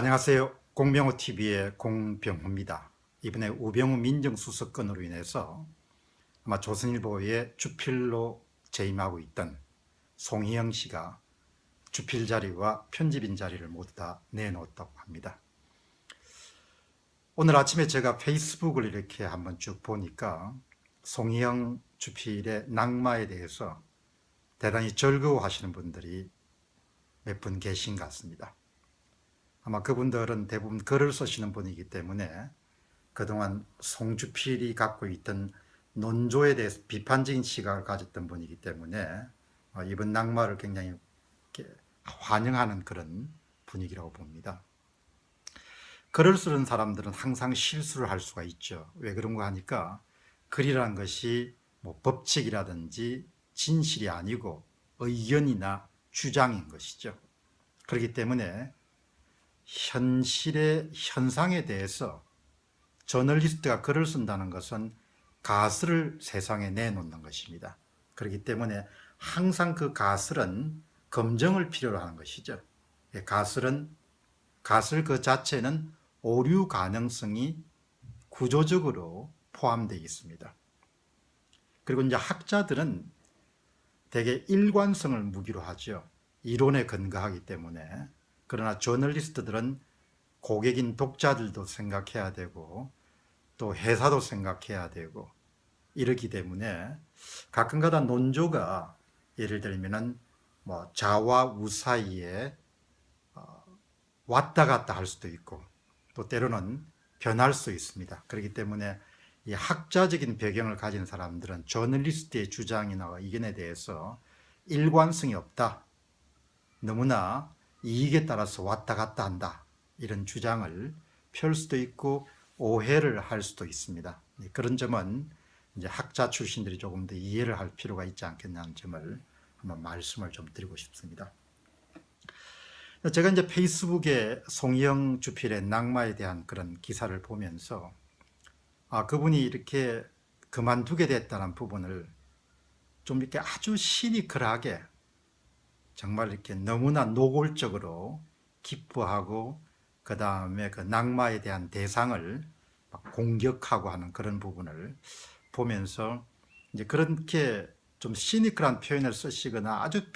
안녕하세요. 공병호TV의 공병호입니다. 이번에 우병우 민정수석 건으로 인해서 아마 조선일보의 주필로 재임하고 있던 송희영 씨가 주필 자리와 편집인 자리를 모두 다 내놓았다고 합니다. 오늘 아침에 제가 페이스북을 이렇게 한번 쭉 보니까 송희영 주필의 낙마에 대해서 대단히 즐거워하시는 분들이 몇 분 계신 것 같습니다. 아마 그분들은 대부분 글을 쓰시는 분이기 때문에 그동안 송주필이 갖고 있던 논조에 대해서 비판적인 시각을 가졌던 분이기 때문에 이번 낙마를 굉장히 환영하는 그런 분위기라고 봅니다. 글을 쓰는 사람들은 항상 실수를 할 수가 있죠. 왜 그런가 하니까 글이라는 것이 뭐 법칙이라든지 진실이 아니고 의견이나 주장인 것이죠. 그렇기 때문에 현실의 현상에 대해서 저널리스트가 글을 쓴다는 것은 가설을 세상에 내놓는 것입니다. 그렇기 때문에 항상 그 가설은 검증을 필요로 하는 것이죠. 가설 그 자체는 오류 가능성이 구조적으로 포함되어 있습니다. 그리고 이제 학자들은 대개 일관성을 무기로 하죠. 이론에 근거하기 때문에. 그러나 저널리스트들은 고객인 독자들도 생각해야 되고 또 회사도 생각해야 되고 이러기 때문에 가끔가다 논조가 예를 들면은 뭐 자와 우 사이에 왔다 갔다 할 수도 있고 또 때로는 변할 수 있습니다. 그렇기 때문에 이 학자적인 배경을 가진 사람들은 저널리스트의 주장이나 의견에 대해서 일관성이 없다. 너무나 이익에 따라서 왔다 갔다 한다. 이런 주장을 펼 수도 있고 오해를 할 수도 있습니다. 그런 점은 이제 학자 출신들이 조금 더 이해를 할 필요가 있지 않겠냐는 점을 한번 말씀을 좀 드리고 싶습니다. 제가 이제 페이스북에 송희영 주필의 낙마에 대한 그런 기사를 보면서 그분이 이렇게 그만두게 됐다는 부분을 좀 이렇게 아주 시니컬하게 정말 이렇게 너무나 노골적으로 기뻐하고 그 다음에 그 낙마에 대한 대상을 막 공격하고 하는 그런 부분을 보면서 이제 그렇게 좀 시니컬한 표현을 쓰시거나 아주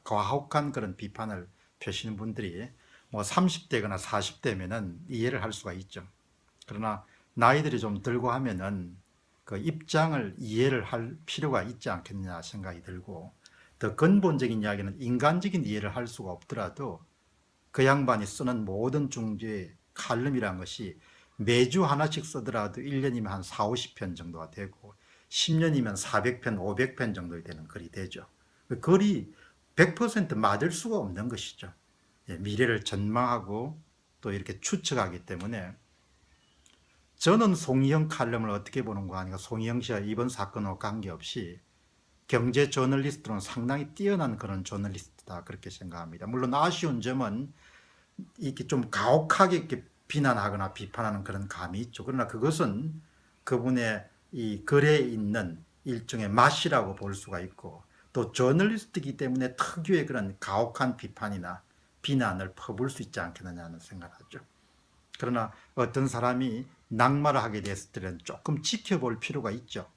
과혹한 그런 비판을 펴시는 분들이 뭐 30대거나 40대면은 이해를 할 수가 있죠. 그러나 나이들이 좀 들고 하면은 그 입장을 이해를 할 필요가 있지 않겠냐 생각이 들고 더 근본적인 이야기는 인간적인 이해를 할 수가 없더라도 그 양반이 쓰는 모든 중지의 칼럼이라는 것이 매주 하나씩 쓰더라도 1년이면 한 4, 50편 정도가 되고 10년이면 400편, 500편 정도 되는 글이 되죠. 그 글이 100% 맞을 수가 없는 것이죠. 미래를 전망하고 또 이렇게 추측하기 때문에 저는 송희영 칼럼을 어떻게 보는가 하니까 송희영 씨가 이번 사건과 관계없이 경제 저널리스트로는 상당히 뛰어난 그런 저널리스트다 그렇게 생각합니다. 물론 아쉬운 점은 이렇게 좀 가혹하게 이렇게 비난하거나 비판하는 그런 감이 있죠. 그러나 그것은 그분의 이 글에 있는 일종의 맛이라고 볼 수가 있고 또 저널리스트이기 때문에 특유의 그런 가혹한 비판이나 비난을 퍼부을 수 있지 않겠느냐는 생각을 하죠. 그러나 어떤 사람이 낙마를 하게 됐을 때는 조금 지켜볼 필요가 있죠.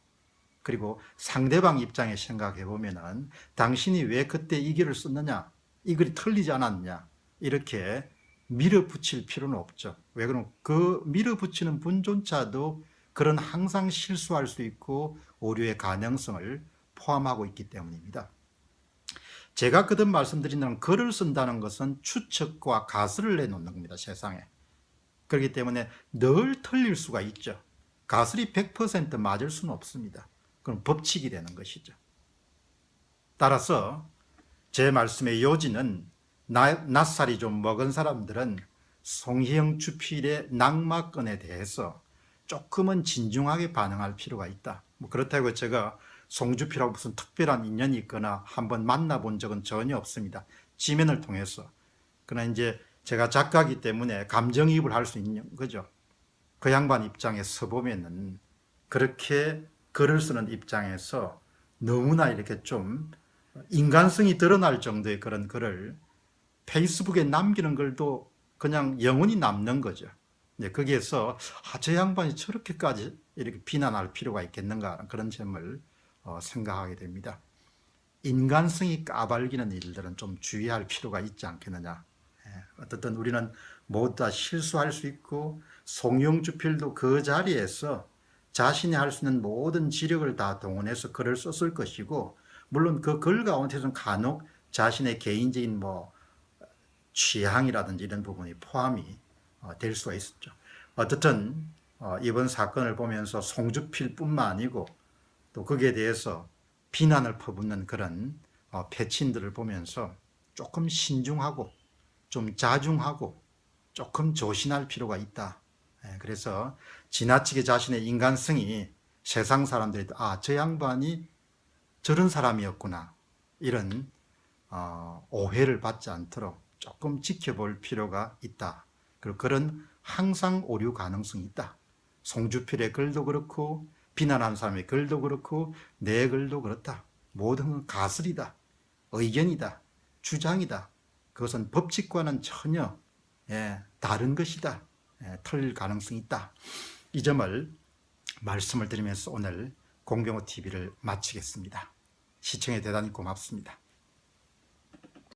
그리고 상대방 입장에 생각해 보면은 당신이 왜 그때 이 글을 썼느냐, 이 글이 틀리지 않았냐 이렇게 밀어붙일 필요는 없죠. 왜 그러면 그 밀어붙이는 분조차도 그런 항상 실수할 수 있고 오류의 가능성을 포함하고 있기 때문입니다. 제가 거듭 말씀드린 글을 쓴다는 것은 추측과 가설을 내놓는 겁니다. 세상에. 그렇기 때문에 늘 틀릴 수가 있죠. 가설이 100% 맞을 수는 없습니다. 그럼 법칙이 되는 것이죠. 따라서 제 말씀의 요지는 낯살이 좀 먹은 사람들은 송희영 주필의 낙마건에 대해서 조금은 진중하게 반응할 필요가 있다. 뭐 그렇다고 제가 송주필하고 무슨 특별한 인연이 있거나 한번 만나본 적은 전혀 없습니다. 지면을 통해서. 그러나 이제 제가 작가이기 때문에 감정이입을 할 수 있는 거죠. 그 양반 입장에 서보면은 그렇게 글을 쓰는 입장에서 너무나 이렇게 좀 인간성이 드러날 정도의 그런 글을 페이스북에 남기는 글도 그냥 영원히 남는 거죠. 이제 거기에서 저 양반이 저렇게까지 이렇게 비난할 필요가 있겠는가 그런 점을 생각하게 됩니다. 인간성이 까발리는 일들은 좀 주의할 필요가 있지 않겠느냐. 어떻든 우리는 모두 다 실수할 수 있고 송영주필도 그 자리에서 자신이 할 수 있는 모든 지력을 다 동원해서 글을 썼을 것이고, 물론 그 글 가운데서는 간혹 자신의 개인적인 취향이라든지 이런 부분이 포함이 될 수가 있었죠. 어떻든 이번 사건을 보면서 송주필뿐만 아니고 또 거기에 대해서 비난을 퍼붓는 그런 패친들을 보면서 조금 신중하고 좀 자중하고 조금 조심할 필요가 있다. 그래서 지나치게 자신의 인간성이 세상 사람들이 저 양반이 저런 사람이었구나 이런 오해를 받지 않도록 조금 지켜볼 필요가 있다. 그리고 그런 항상 오류 가능성이 있다. 송주필의 글도 그렇고 비난한 사람의 글도 그렇고 내 글도 그렇다. 모든 건 가설이다. 의견이다. 주장이다. 그것은 법칙과는 전혀 다른 것이다. 틀릴 가능성이 있다. 이 점을 말씀을 드리면서 오늘 공병호 TV를 마치겠습니다. 시청해 대단히 고맙습니다.